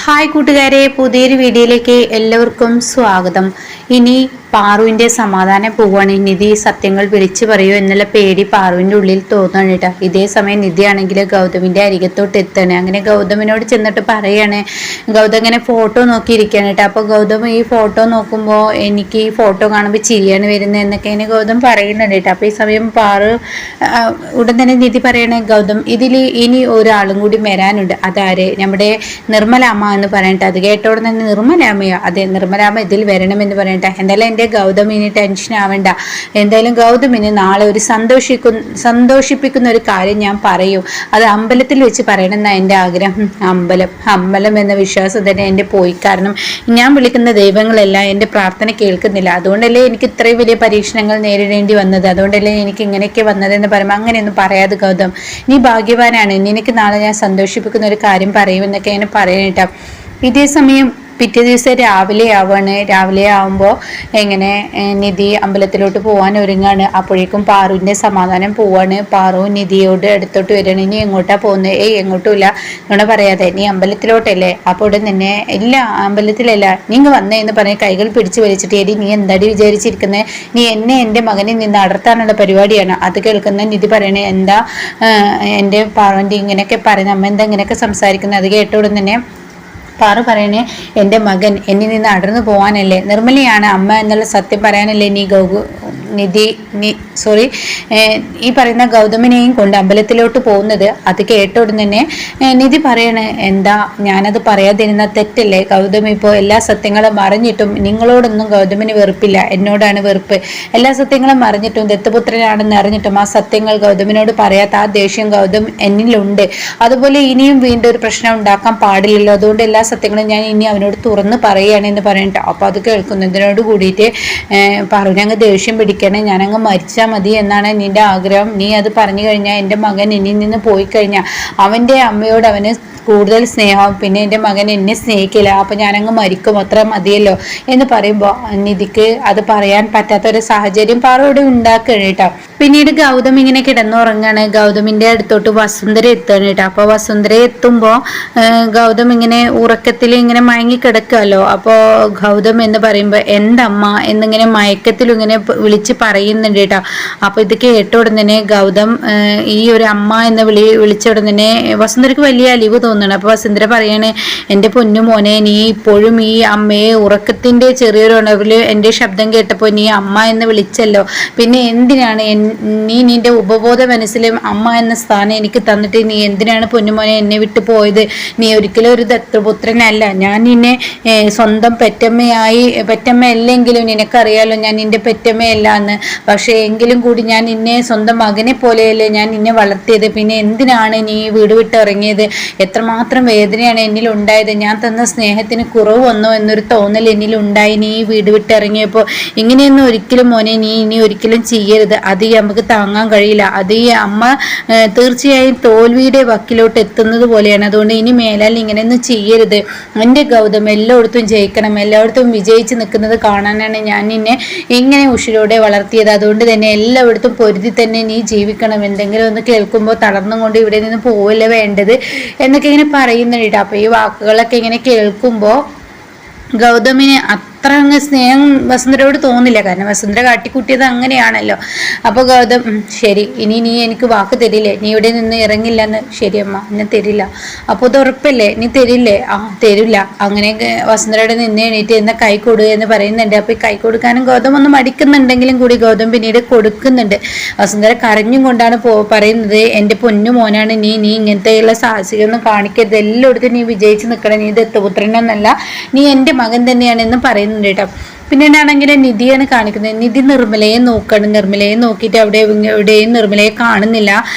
Hi കൂട്ടുകാരെ, പുതിയൊരു വീഡിയോയിലേക്ക് എല്ലാവർക്കും സ്വാഗതം. ഇനി പാറുവിന്റെ സമാധാനം പോവാണ്. നിധി സത്യങ്ങൾ വിളിച്ചു പറയൂ എന്നുള്ള പേടി പാറുവിന്റെ ഉള്ളിൽ തോന്നാണ് കേട്ടോ. ഇതേ സമയം നിധിയാണെങ്കിൽ ഗൗതമിന്റെ അരികത്തോട്ട് എത്താണ്. അങ്ങനെ ഗൗതമിനോട് ചെന്നിട്ട് പറയാണ്. ഗൗതം ഇങ്ങനെ ഫോട്ടോ നോക്കിയിരിക്കുകയാണ് കേട്ടോ. അപ്പോൾ ഗൗതം ഈ ഫോട്ടോ നോക്കുമ്പോൾ എനിക്ക് ഈ ഫോട്ടോ കാണുമ്പോൾ ചിരിയാണ് വരുന്നത് എന്നൊക്കെ ഇങ്ങനെ ഗൗതം പറയുന്നുണ്ട് കേട്ടോ. അപ്പോൾ ഈ സമയം പാറു ഉടൻ തന്നെ നിധി പറയണേ, ഗൗതം ഇതിൽ ഇനി ഒരാളും കൂടി വരാനുണ്ട്. അതാര്? നമ്മുടെ നിർമ്മലാമ്മ എന്ന് പറയട്ടെ. അത് കേട്ടോടെ തന്നെ നിർമ്മലാമ്മയോ? അതെ, നിർമ്മലാമ്മ ഇതിൽ വരണമെന്ന് പറയട്ടെ. എന്തായാലും ഗൗതം ഇനി ടെൻഷൻ ആവണ്ട. എന്തായാലും ഗൗതമിന് നാളെ ഒരു സന്തോഷിപ്പിക്കുന്ന ഒരു കാര്യം ഞാൻ പറയും. അത് അമ്പലത്തിൽ വെച്ച് പറയണമെന്നാ എൻ്റെ ആഗ്രഹം. അമ്പലം എന്ന വിശ്വാസം തന്നെ എൻ്റെ പോയി. കാരണം ഞാൻ വിളിക്കുന്ന ദൈവങ്ങളെല്ലാം എൻ്റെ പ്രാർത്ഥന കേൾക്കുന്നില്ല. അതുകൊണ്ടല്ലേ എനിക്ക് ഇത്രയും വലിയ പരീക്ഷണങ്ങൾ നേരിടേണ്ടി വന്നത്. അതുകൊണ്ടല്ലേ എനിക്ക് ഇങ്ങനെയൊക്കെ വന്നതെന്ന് പറയുമ്പോൾ അങ്ങനെയൊന്നും പറയാതെ ഗൗതം, നീ ഭാഗ്യവാനാണ്. നിനക്ക് നാളെ ഞാൻ സന്തോഷിപ്പിക്കുന്ന ഒരു കാര്യം പറയുമെന്നൊക്കെ ഇങ്ങനെ പറയണേട്ടാ. ഇതേ സമയം പിറ്റേ ദിവസം രാവിലെ ആവുമ്പോൾ എങ്ങനെ നിധി അമ്പലത്തിലോട്ട് പോകാൻ ഒരുങ്ങാണ്. അപ്പോഴേക്കും പാറുവിൻ്റെ സമാധാനം പോവാണ്. പാറു നിധിയോട് അടുത്തോട്ട് വരികയാണ്. ഇനി എങ്ങോട്ടാ പോകുന്നത്? എങ്ങോട്ടുമില്ല എന്നോട് പറയാതെ, നീ അമ്പലത്തിലോട്ടല്ലേ? അപ്പോൾ ഉടൻ തന്നെ ഇല്ല, അമ്പലത്തിലല്ല, നിങ്ങൾ വന്നേന്ന് പറഞ്ഞ് കൈകൾ പിടിച്ച് വലിച്ചിട്ട്, എടി നീ എന്താടി വിചാരിച്ചിരിക്കുന്നത്? നീ എൻ്റെ മകനിൽ നിന്ന് അടർത്താനുള്ള പരിപാടിയാണ്. അത് കേൾക്കുന്ന നിധി പറയണേ, എന്താ എൻ്റെ പാറുവിൻ്റെ ഇങ്ങനെയൊക്കെ പറയുന്നത്? അമ്മ എന്താ ഇങ്ങനെയൊക്കെ സംസാരിക്കുന്നത്? അത് കേട്ട ഉടൻ തന്നെ പാറു പറയണേ, എൻ്റെ മകൻ എന്നിൽ നിന്ന് അടർന്നു പോകാനല്ലേ, നിർമ്മലയാണ് അമ്മ എന്നുള്ള സത്യം പറയാനല്ലേ ഈ പറയുന്ന ഗൗതമിനെയും കൊണ്ട് അമ്പലത്തിലോട്ട് പോകുന്നത്? അത് കേട്ട ഉടൻ തന്നെ നിധി പറയണേ, എന്താ ഞാനത് പറയാതിരുന്ന തെറ്റല്ലേ? ഗൗതം ഇപ്പോൾ എല്ലാ സത്യങ്ങളും അറിഞ്ഞിട്ടും നിങ്ങളോടൊന്നും ഗൗതമിന് വെറുപ്പില്ല, എന്നോടാണ് വെറുപ്പ്. എല്ലാ സത്യങ്ങളും അറിഞ്ഞിട്ടും ദത്തപുത്രനാണെന്ന് അറിഞ്ഞിട്ടും ആ സത്യങ്ങൾ ഗൗതമിനോട് പറയാത്ത ആ ദേഷ്യം ഗൗതം എന്നിലുണ്ട്. അതുപോലെ ഇനിയും വീണ്ടും ഒരു പ്രശ്നം ഉണ്ടാക്കാൻ പാടില്ലല്ലോ. അതുകൊണ്ട് എല്ലാ സത്യങ്ങളും ഞാൻ ഇനി അവനോട് തുറന്ന് പറയുകയാണ് എന്ന് പറയട്ടെ. അപ്പോൾ അത് കേൾക്കുന്നതിനോട് കൂടിയിട്ട് പറഞ്ഞങ്ങ് ദേഷ്യം പിടിക്കണേ, ഞാനങ്ങ് മരിച്ചാൽ മതി എന്നാണ് നിന്റെ ആഗ്രഹം. നീ അത് പറഞ്ഞു കഴിഞ്ഞാൽ എൻ്റെ മകൻ എന്നിൽ നിന്ന് പോയി കഴിഞ്ഞാൽ അവൻ്റെ അമ്മയോട് അവന് കൂടുതൽ സ്നേഹം, പിന്നെ എൻ്റെ മകൻ എന്നെ സ്നേഹിക്കില്ല, അപ്പം ഞാനങ്ങ് മരിക്കും, അത്ര മതിയല്ലോ എന്ന് പറയുമ്പോൾ നിധിക്ക് അത് പറയാൻ പറ്റാത്തൊരു സാഹചര്യം പാറോടെ ഉണ്ടാക്കുകയാണ് കേട്ടോ. പിന്നീട് ഗൗതം ഇങ്ങനെ കിടന്നുറങ്ങാണ്. ഗൗതമിൻ്റെ അടുത്തോട്ട് വസുന്ധര എത്തുകയാണ് കേട്ടോ. അപ്പോൾ വസുന്ധര എത്തുമ്പോൾ ഗൗതം ഇങ്ങനെ ഉറക്കത്തിൽ ഇങ്ങനെ മയങ്ങി കിടക്കുമല്ലോ. അപ്പോൾ ഗൗതം എന്ന് പറയുമ്പോൾ എന്തമ്മ എന്നിങ്ങനെ മയക്കത്തിലും ഇങ്ങനെ വിളിച്ച് പറയുന്നുണ്ട് കേട്ടോ. അപ്പോൾ ഇത് കേട്ട ഉടൻ തന്നെ ഗൗതം ഈ ഒരു അമ്മ എന്ന് വിളിച്ച ഉടൻ തന്നെ വസുന്ധരക്ക് വലിയ അലിവ് തോന്നുന്നു. അപ്പോൾ വസുന്ധര പറയാണ്, എൻ്റെ പൊന്നു മോനെ, നീ ഇപ്പോഴും ഈ അമ്മയെ ഉറക്കത്തിൻ്റെ ചെറിയൊരു ഉണർവിൽ എൻ്റെ ശബ്ദം കേട്ടപ്പോൾ നീ അമ്മ എന്ന് വിളിച്ചല്ലോ. പിന്നെ എന്തിനാണ് നീ നിന്റെ ഉപബോധ മനസ്സിലും അമ്മ എന്ന സ്ഥാനം എനിക്ക് തന്നിട്ട് നീ എന്തിനാണ് പൊന്നുമോനെ എന്നെ വിട്ടു പോയത്? നീ ഒരിക്കലും ഒരു ദത്തപുത്രനല്ല. ഞാൻ നിന്നെ സ്വന്തം പെറ്റമ്മ അല്ലെങ്കിലും നിനക്കറിയാലോ ഞാൻ നിന്റെ പെറ്റമ്മയല്ല എന്ന്. പക്ഷേ എങ്കിലും കൂടി ഞാൻ നിന്നെ സ്വന്തം മകനെ പോലെയല്ലേ ഞാൻ നിന്നെ വളർത്തിയത്. പിന്നെ എന്തിനാണ് നീ വീട് വിട്ടിറങ്ങിയത്? എത്രമാത്രം വേദനയാണ് എന്നിൽ ഉണ്ടായത്. ഞാൻ തന്ന സ്നേഹത്തിന് കുറവ് വന്നോ എന്നൊരു തോന്നൽ എന്നിൽ ഉണ്ടായി നീ വീട് വിട്ടിറങ്ങിയപ്പോൾ. ഇങ്ങനെയൊന്നും ഒരിക്കലും മോനെ നീ ഇനി ഒരിക്കലും ചെയ്യരുത്. അത് നമുക്ക് താങ്ങാൻ കഴിയില്ല. അത് ഈ അമ്മ തീർച്ചയായും തോൽവിയുടെ വക്കിലോട്ട് എത്തുന്നത് പോലെയാണ്. അതുകൊണ്ട് ഇനി മേലാൽ ഇങ്ങനെയൊന്നും ചെയ്യരുത്. എൻ്റെ ഗൗതം എല്ലായിടത്തും ജയിക്കണം, എല്ലായിടത്തും വിജയിച്ച് നിൽക്കുന്നത് കാണാനാണ് ഞാൻ നിന്നെ ഇങ്ങനെ ഉഷിരോടെ വളർത്തിയത്. അതുകൊണ്ട് തന്നെ എല്ലായിടത്തും പൊരുതി തന്നെ നീ ജീവിക്കണം. എന്തെങ്കിലും ഒന്ന് കേൾക്കുമ്പോൾ തളർന്നും കൊണ്ട് ഇവിടെ നിന്ന് പോവില്ല വേണ്ടത് എന്നൊക്കെ ഇങ്ങനെ പറയുന്നുണ്ട്. അപ്പോൾ ഈ വാക്കുകളൊക്കെ ഇങ്ങനെ കേൾക്കുമ്പോൾ ഗൗതമിന് അത്ര അങ്ങ് സ്നേഹം വസുന്ധരയോട് തോന്നില്ല. കാരണം വസുന്ധര കാട്ടിക്കൂട്ടിയത് അങ്ങനെയാണല്ലോ. അപ്പോൾ ഗൗതം, ശരി, ഇനി നീ എനിക്ക് വാക്ക് തരില്ലേ? നീ ഇവിടെ നിന്ന് ഇറങ്ങില്ലെന്ന്? ശരിയമ്മ, എന്നെ തരില്ല. അപ്പോൾ ഇത് ഉറപ്പല്ലേ? നീ തരില്ലേ? തരില്ല. അങ്ങനെ വസുന്ധരയുടെ നിന്ന് എണീറ്റ് എന്ന കൈ കൊടുക്കുക എന്ന് പറയുന്നുണ്ട്. അപ്പോൾ ഈ കൈ കൊടുക്കാനും ഗൗതം ഒന്ന് മടിക്കുന്നുണ്ടെങ്കിലും കൂടി ഗൗതം പിന്നീട് കൊടുക്കുന്നുണ്ട്. വസുന്ധര കരഞ്ഞും കൊണ്ടാണ് പറയുന്നത്, എൻ്റെ പൊന്നു മോനാണ് നീ ഇങ്ങനത്തെയുള്ള സാഹസികമൊന്നും കാണിക്കരുത്. എല്ലായിടത്തും നീ വിജയിച്ച് നിൽക്കണം. നീ ദത്തപുത്രനെന്നല്ല, നീ എൻ്റെ മകൻ തന്നെയാണെന്ന് പറയുന്നുണ്ട് കേട്ടോ. പിന്നീടാണെങ്കിൽ നിധിയാണ് കാണിക്കുന്നത്. നിധി നിർമ്മലയെ നോക്കണം. നിർമ്മലയെ നോക്കിയിട്ട് എവിടെയും നിർമ്മലയെ കാണുന്നില്ല.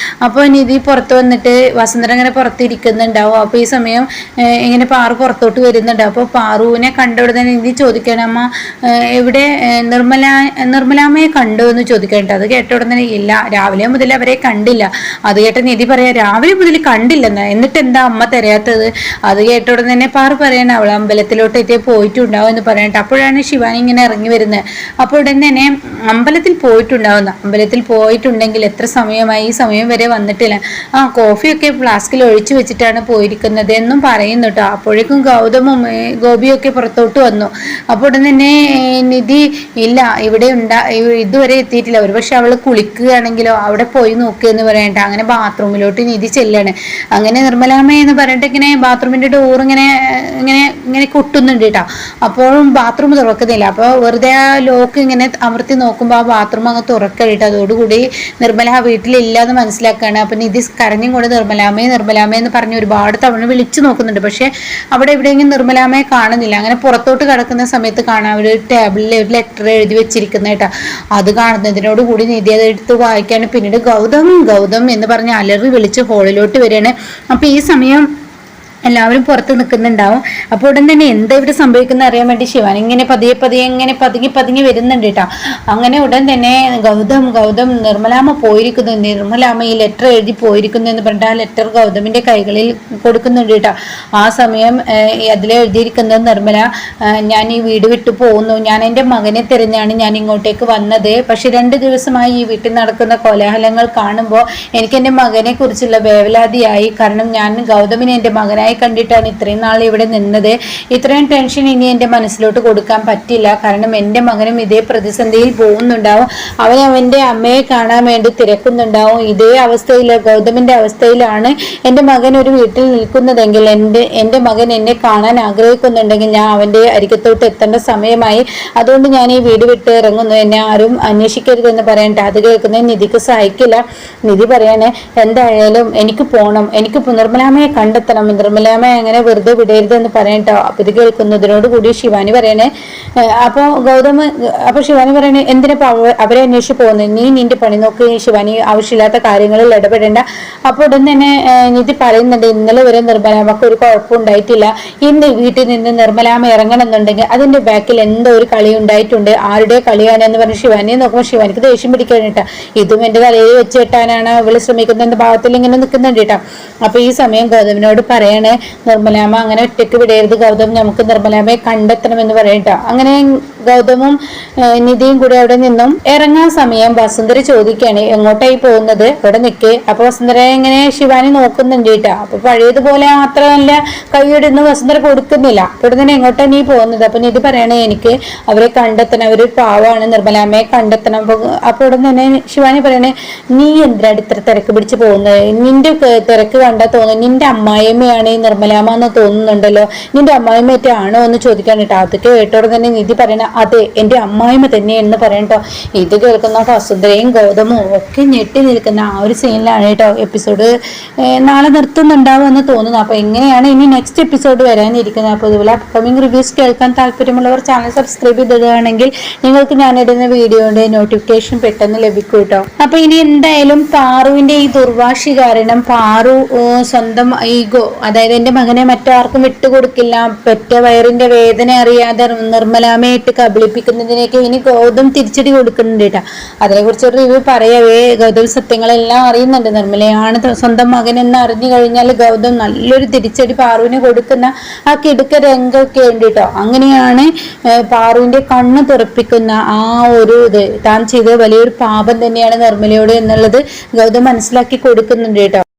അപ്പോൾ നിധി പുറത്ത് വന്നിട്ട് വസുന്ധര ഇങ്ങനെ പുറത്തിരിക്കുന്നുണ്ടാവും. അപ്പോൾ ഈ സമയം ഇങ്ങനെ പാറു പുറത്തോട്ട് വരുന്നുണ്ടാവും. അപ്പോൾ പാറുവിനെ കണ്ടവിടെ തന്നെ നിധി ചോദിക്കണം, അമ്മ എവിടെ നിർമ്മലാമ്മയെ കണ്ടോ എന്ന് ചോദിക്കണ്ട. അത് കേട്ട ഉടനെ ഇല്ല, രാവിലെ മുതൽ അവരെ കണ്ടില്ല. അത് കേട്ട നിധി പറയാം, രാവിലെ മുതൽ കണ്ടില്ലെന്ന്, എന്നിട്ട് എന്താ അമ്മ തരാത്തത്? അത് കേട്ട ഉടനെ തന്നെ പാറു പറയണം, അവൾ അമ്പലത്തിലോട്ടേക്ക് പോയിട്ടുണ്ടാവും എന്ന് പറയട്ടെ. അപ്പോഴാണ് ശിവാനി ഇങ്ങനെ ഇറങ്ങി വരുന്നത്. അപ്പോൾ ഉടൻ തന്നെ അമ്പലത്തിൽ പോയിട്ടുണ്ടെങ്കിൽ എത്ര സമയമായി, ഈ സമയം വരെ വന്നിട്ടില്ല, കോഫിയൊക്കെ ഫ്ലാസ്കിൽ ഒഴിച്ചു വെച്ചിട്ടാണ് പോയിരിക്കുന്നത് എന്നും പറയുന്നു കേട്ടോ. അപ്പോഴേക്കും ഗൗതമും ഗോപിയൊക്കെ പുറത്തോട്ട് വന്നു. അപ്പോൾ ഉടൻ തന്നെ നിധി ഇല്ല ഇവിടെ ഇതുവരെ എത്തിയിട്ടില്ല, ഒരുപക്ഷെ അവൾ കുളിക്കുകയാണെങ്കിലോ, അവിടെ പോയി നോക്കിയെന്ന് പറയണ്ട. അങ്ങനെ ബാത്റൂമിലോട്ട് നിധി ചെല്ലാണ്. അങ്ങനെ നിർമ്മലാമ്മ എന്ന് പറഞ്ഞിട്ട് ഇങ്ങനെ ബാത്റൂമിന്റെ ഡോർ ഇങ്ങനെ ഇങ്ങനെ ഇങ്ങനെ കൊട്ടുന്നുണ്ട് കേട്ടോ. അപ്പോഴും ബാത്റൂം തുറക്കുന്നില്ല. അപ്പോൾ വെറുതെ ആ ലോക്ക് ഇങ്ങനെ അമർത്തി നോക്കുമ്പോൾ ആ ബാത്റൂം അങ്ങ് തുറക്കഴിട്ട്. അതോടുകൂടി നിർമ്മല വീട്ടിലില്ല എന്ന് മനസ്സിലാക്കുകയാണ്. അപ്പം നിധി കരഞ്ഞും കൊണ്ട് നിർമ്മലാമ്മയെ എന്ന് പറഞ്ഞ് ഒരുപാട് തവണ വിളിച്ചു നോക്കുന്നുണ്ട്. പക്ഷെ അവിടെ എവിടെയെങ്കിലും നിർമ്മലാമ്മയെ കാണുന്നില്ല. അങ്ങനെ പുറത്തോട്ട് കിടക്കുന്ന സമയത്ത് കാണാം ഒരു ടേബിളിൽ ഒരു ലെറ്റർ എഴുതി വെച്ചിരിക്കുന്ന കേട്ടോ. അത് കാണുന്നതിനോട് കൂടി നിധി അത് എടുത്ത് വായിക്കാണ്. പിന്നീട് ഗൗതം എന്ന് പറഞ്ഞ് അലറി വിളിച്ച് ഹോളിലോട്ട് വരികയാണ്. അപ്പൊ ഈ സമയം എല്ലാവരും പുറത്ത് നിൽക്കുന്നുണ്ടാവും. അപ്പോൾ ഉടൻ തന്നെ എന്താ ഇവിടെ സംഭവിക്കുന്ന അറിയാൻ വേണ്ടി ശിവാനി ഇങ്ങനെ ഇങ്ങനെ പതുങ്ങി വരുന്നുണ്ട് കേട്ടോ. അങ്ങനെ ഉടൻ തന്നെ ഗൗതം നിർമ്മലാമ്മ പോയിരിക്കുന്നു, നിർമ്മലാമ്മ ഈ ലെറ്റർ എഴുതി പോയിരിക്കുന്നു എന്ന് പറഞ്ഞിട്ട് ആ ലെറ്റർ ഗൗതമിന്റെ കൈകളിൽ കൊടുക്കുന്നുണ്ട് കേട്ടോ. ആ സമയം അതിലെഴുതിയിരിക്കുന്നത്, നിർമ്മല ഞാൻ ഈ വീട് വിട്ടു പോകുന്നു, ഞാൻ എൻ്റെ മകനെ തിരഞ്ഞാണ് ഞാൻ ഇങ്ങോട്ടേക്ക് വന്നത്. പക്ഷെ 2 ദിവസമായി ഈ വീട്ടിൽ നടക്കുന്ന കോലാഹലങ്ങൾ കാണുമ്പോൾ എനിക്ക് എൻ്റെ മകനെ കുറിച്ചുള്ള വേവലാതിയായി. കാരണം ഞാൻ ഗൗതമിനെ എൻ്റെ മകനായി കണ്ടിട്ടാണ് ഇത്രയും നാൾ ഇവിടെ നിന്നത്. ഇത്രയും ടെൻഷൻ ഇനി എൻ്റെ മനസ്സിലോട്ട് കൊടുക്കാൻ പറ്റില്ല. കാരണം എൻ്റെ മകനും ഇതേ പ്രതിസന്ധിയിൽ പോകുന്നുണ്ടാവും. അവൻ്റെ അമ്മയെ കാണാൻ വേണ്ടി തിരക്കുന്നുണ്ടാവും. ഇതേ അവസ്ഥയിൽ, ഗൗതമിന്റെ അവസ്ഥയിലാണ് എൻ്റെ മകൻ ഒരു വീട്ടിൽ നിൽക്കുന്നതെങ്കിൽ, എൻ്റെ മകൻ എന്നെ കാണാൻ ആഗ്രഹിക്കുന്നുണ്ടെങ്കിൽ ഞാൻ അവൻ്റെ അരികത്തോട്ട് എത്തേണ്ട സമയമായി. അതുകൊണ്ട് ഞാൻ ഈ വീട് വിട്ട് ഇറങ്ങുന്നു, എന്നെ ആരും അന്വേഷിക്കരുതെന്ന് പറയണ്ട. അത് കേൾക്കുന്ന നിധിക്ക് സഹിക്കില്ല. നിധി പറയാണ്, എന്തായാലും എനിക്ക് പോകണം, എനിക്ക് നിർമ്മലാമ്മയെ കണ്ടെത്തണം, നിർമ്മലാമ്മ അങ്ങനെ വെറുതെ വിടരുതെന്ന് പറയട്ടോ. അപ്പൊ ഇത് കേൾക്കുന്നതിനോട് കൂടി ശിവാനി പറയണേ, അപ്പൊ ശിവാനി പറയണേ, എന്തിനാ അവരെ അന്വേഷിച്ച് പോകുന്നത്, നീ നിന്റെ പണി നോക്ക് ശിവാനി, ആവശ്യമില്ലാത്ത കാര്യങ്ങളിൽ ഇടപെടേണ്ട. അപ്പൊ ഉടൻ തന്നെ നിധി പറയുന്നുണ്ട്, ഇന്നലെ വരെ നിർമ്മലാമ്മക്ക് ഒരു കുഴപ്പം ഉണ്ടായിട്ടില്ല, ഇന്ന് വീട്ടിൽ നിന്ന് നിർമ്മലാമ്മ ഇറങ്ങണം എന്നുണ്ടെങ്കിൽ അതിന്റെ ബാക്കിൽ എന്തോ ഒരു കളി ഉണ്ടായിട്ടുണ്ട്, ആരുടെ കളിയാണെന്ന് പറഞ്ഞ് ശിവാനിയെ നോക്കുമ്പോൾ ശിവാനിക്ക് ദേഷ്യം പിടിക്കാനിട്ടാ. ഇതും എന്റെ തലയിൽ വെച്ച് കെട്ടാനാണ് അവള് ശ്രമിക്കുന്ന ഭാഗത്തിൽ ഇങ്ങനെ നിൽക്കുന്നുണ്ട് കേട്ടോ. അപ്പൊ ഈ സമയം ഗൗതമിനോട് പറയാണ്, നിർമ്മലാമ്മ അങ്ങനെ ഒറ്റയ്ക്ക് വിടരുത് ഗൗതം, നമുക്ക് നിർമ്മലാമ്മയെ കണ്ടെത്തണം എന്ന് പറയട്ടോ. അങ്ങനെ ഗൗതമും നിധിയും കൂടി അവിടെ നിന്നും ഇറങ്ങാൻ സമയം വസുന്ധര ചോദിക്കുകയാണ്, എങ്ങോട്ടായി പോകുന്നത്, ഇവിടെ നിൽക്ക്. അപ്പൊ വസുന്ധര ഇങ്ങനെ ശിവാനി നോക്കുന്നുണ്ട് കേട്ടോ. അപ്പൊ പഴയതുപോലെ അത്ര നല്ല കൈയ്യൊടൊന്നും വസുന്ധര കൊടുക്കുന്നില്ല. ഇവിടെ തന്നെ എങ്ങോട്ടാണ് നീ പോകുന്നത്? അപ്പൊ നിധി പറയണേ, എനിക്ക് അവരെ കണ്ടെത്തണം, അവര് പാവാണ്, നിർമ്മലാമ്മയെ കണ്ടെത്തണം. അപ്പൊ ഇവിടെ തന്നെ ശിവാനി പറയണേ, നീ എന്തിനാണ് ഇത്ര തിരക്ക് പിടിച്ച് പോകുന്നത്, നിന്റെ തിരക്ക് കണ്ടാ തോന്നുന്നു നിന്റെ അമ്മായിയമ്മയാണ് ഈ നിർമ്മലാമ്മ എന്ന് തോന്നുന്നുണ്ടല്ലോ, നിന്റെ അമ്മായിമ്മറ്റാണോ എന്ന് ചോദിക്കാൻ കേട്ടോ. അത് കേട്ടോടെ തന്നെ നിധി പറയണ, അതെ എന്റെ അമ്മായിമ്മ തന്നെ എന്ന് പറയട്ടോ. ഇത് കേൾക്കുന്ന വസുന്ധരയും ഗൗതമും ഒക്കെ ഞെട്ടി നിൽക്കുന്ന ആ ഒരു സീനിലാണ് കേട്ടോ എപ്പിസോഡ് നാളെ നിർത്തുന്നുണ്ടാവും എന്ന് തോന്നുന്നു. അപ്പൊ എങ്ങനെയാണ് ഇനി നെക്സ്റ്റ് എപ്പിസോഡ് വരാനിരിക്കുന്നത്. അപ്പോൾ ഇതുപോലെ അപ്കമിങ് റിവ്യൂസ് കേൾക്കാൻ താല്പര്യമുള്ളവർ ചാനൽ സബ്സ്ക്രൈബ് ചെയ്തിടുകയാണെങ്കിൽ നിങ്ങൾക്ക് ഞാനിടുന്ന വീഡിയോയുടെ നോട്ടിഫിക്കേഷൻ പെട്ടെന്ന് ലഭിക്കും കേട്ടോ. അപ്പൊ ഇനി എന്തായാലും പാറുവിന്റെ ഈ ദുർവാശി കാരണം പാറു സ്വന്തം ഈഗോ, അതായത് എന്റെ മകനെ മറ്റാർക്കും വിട്ടുകൊടുക്കില്ല, പെറ്റ വയറിന്റെ വേദന അറിയാതെ നിർമ്മലാമ്മയായിട്ട് കബളിപ്പിക്കുന്നതിനേക്ക് ഇനി ഗൗതം തിരിച്ചടി കൊടുക്കുന്നുണ്ട് കേട്ടോ. അതിനെ കുറിച്ചൊരു റിവ്യൂ പറയവേ ഗൗതം സത്യങ്ങളെല്ലാം അറിയുന്നുണ്ട്. നിർമ്മലയാണ് സ്വന്തം മകൻ എന്ന് അറിഞ്ഞു കഴിഞ്ഞാൽ ഗൗതം നല്ലൊരു തിരിച്ചടി പാറുവിന് കൊടുക്കുന്ന ആ കിടുക്ക രംഗമൊക്കെ ഉണ്ട് കേട്ടോ. അങ്ങനെയാണ് പാറുവിന്റെ കണ്ണ് തുറപ്പിക്കുന്ന ആ ഒരു ഇത്, താൻ ചെയ്ത വലിയൊരു പാപം തന്നെയാണ് നിർമ്മലയോട് എന്നുള്ളത് ഗൗതം മനസ്സിലാക്കി കൊടുക്കുന്നുണ്ട് കേട്ടോ.